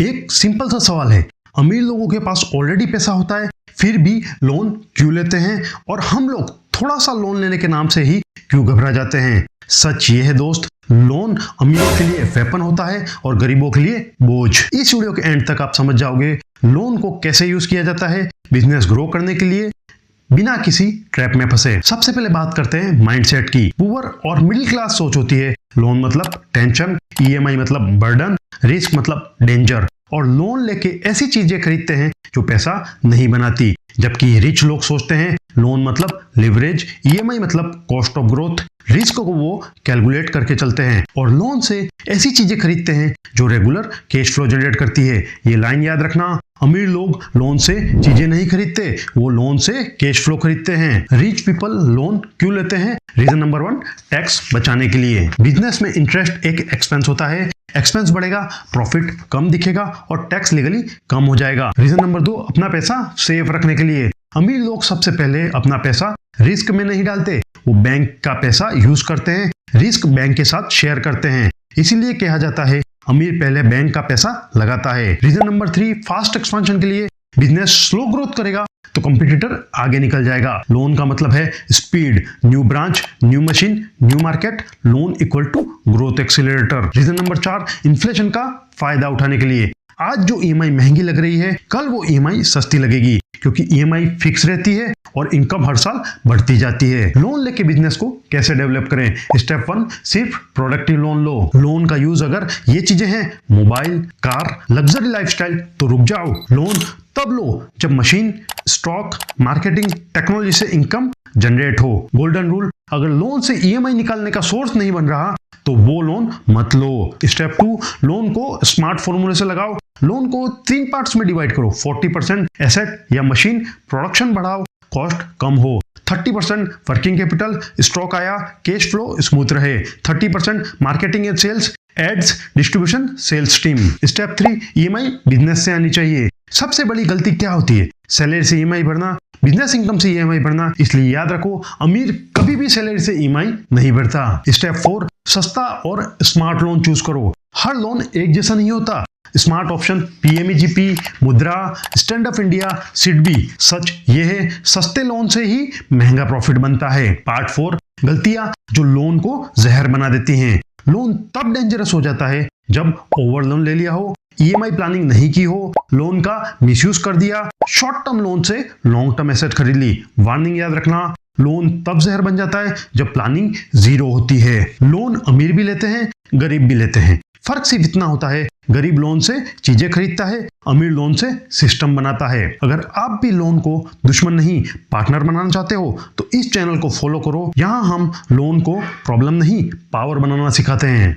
एक सिंपल सा सवाल है, अमीर लोगों के पास ऑलरेडी पैसा होता है फिर भी लोन क्यों लेते हैं, और हम लोग थोड़ा सा लोन लेने के नाम से ही क्यों घबरा जाते हैं। सच ये है दोस्त, लोन अमीरों के लिए वेपन होता है और गरीबों के लिए बोझ। इस वीडियो के एंड तक आप समझ जाओगे लोन को कैसे यूज किया जाता है बिजनेस ग्रो करने के लिए बिना किसी ट्रैप में फंसे। सबसे पहले बात करते हैं माइंडसेट की। पुअर और मिडिल क्लास सोच होती है लोन मतलब टेंशन, ईएमआई मतलब बर्डन, रिस्क मतलब डेंजर, और लोन लेके ऐसी चीजें खरीदते हैं जो पैसा नहीं बनाती। जबकि रिच लोग सोचते हैं लोन मतलब लिवरेज, ईएमआई मतलब कॉस्ट ऑफ ग्रोथ, रिस्क को वो कैलकुलेट करके चलते हैं और लोन से ऐसी चीजें खरीदते हैं जो रेगुलर कैश फ्लो जनरेट करती है। ये लाइन याद रखना, अमीर लोग लोन से चीजें नहीं खरीदते, वो लोन से कैश फ्लो खरीदते हैं। रिच पीपल लोन क्यों लेते हैं? रीजन नंबर 1, टैक्स बचाने के लिए। बिजनेस में इंटरेस्ट एक एक्सपेंस होता है, एक्सपेंस बढ़ेगा प्रॉफिट कम दिखेगा और टैक्स लीगली कम हो जाएगा। रीजन नंबर 2, अपना पैसा सेफ रखने के लिए। अमीर लोग सबसे पहले अपना पैसा रिस्क में नहीं डालते, वो बैंक का पैसा यूज करते हैं, रिस्क बैंक के साथ शेयर करते हैं। इसीलिए कहा जाता है अमीर पहले बैंक का पैसा लगाता है। रीजन नंबर 3, फास्ट एक्सपेंशन के लिए। बिजनेस स्लो ग्रोथ करेगा तो कंपटीटर आगे निकल जाएगा। लोन का मतलब है speed, new branch, new machine, new market, loan equal to growth accelerator. Reason number 4, inflation का फायदा उठाने के लिए। आज जो ईएमआई महंगी लग रही है कल वो ईएमआई सस्ती लगेगी, क्योंकि ईएमआई फिक्स रहती है और इनकम हर साल बढ़ती जाती है। लोन लेके बिजनेस को कैसे डेवलप करें? स्टेप 1, सिर्फ प्रोडक्टिव लोन लो। लोन का यूज अगर ये चीजें हैं मोबाइल, कार, लग्जरी लाइफस्टाइल, तो रुक जाओ। लोन तब लो जब मशीन, स्टॉक, मार्केटिंग, टेक्नोलॉजी से इनकम जनरेट हो। गोल्डन रूल, अगर लोन से ईएमआई निकालने का सोर्स नहीं बन रहा तो वो लोन मत लो। स्टेप 2, लोन को स्मार्ट फॉर्मूले से लगाओ। लोन को 3 पार्ट्स में डिवाइड करो। 40% एसेट या मशीन, प्रोडक्शन बढ़ाओ, कॉस्ट कम हो। 30% वर्किंग कैपिटल, स्टॉक आया, कैश फ्लो स्मूथ रहे। 30% marketing and sales, ads, distribution, sales team. Step 3, EMI business से आनी चाहिए। सबसे बड़ी गलती क्या होती है? सैलरी से ईएमआई भरना, बिजनेस इनकम से ईएमआई भरना। इसलिए याद रखो अमीर कभी भी सैलरी से ईएमआई नहीं भरता। स्टेप 4, सस्ता और स्मार्ट लोन चूज करो। हर लोन एक जैसा नहीं होता। स्मार्ट ऑप्शन पीएमईजीपी, मुद्रा, स्टैंड अप इंडिया, सिडबी। सच ये है सस्ते लोन से ही महंगा प्रॉफिट बनता है। पार्ट 4, गलतियां जो लोन को जहर बना देती हैं। लोन तब डेंजरस हो जाता है जब ओवर लोन ले लिया हो, ईएमआई प्लानिंग नहीं की हो, लोन का मिसयूज कर दिया, शॉर्ट टर्म लोन से लॉन्ग टर्म एसेट खरीद ली। वार्निंग याद रखना, लोन तब जहर बन जाता है जब प्लानिंग जीरो होती है। लोन अमीर भी लेते हैं, गरीब भी लेते हैं। फर्क सिर्फ इतना होता है, गरीब लोन से चीजें खरीदता है, अमीर लोन से सिस्टम बनाता है। अगर आप भी लोन को दुश्मन नहीं पार्टनर बनाना चाहते हो तो इस चैनल को फॉलो करो। यहाँ हम लोन को प्रॉब्लम नहीं पावर बनाना सिखाते हैं।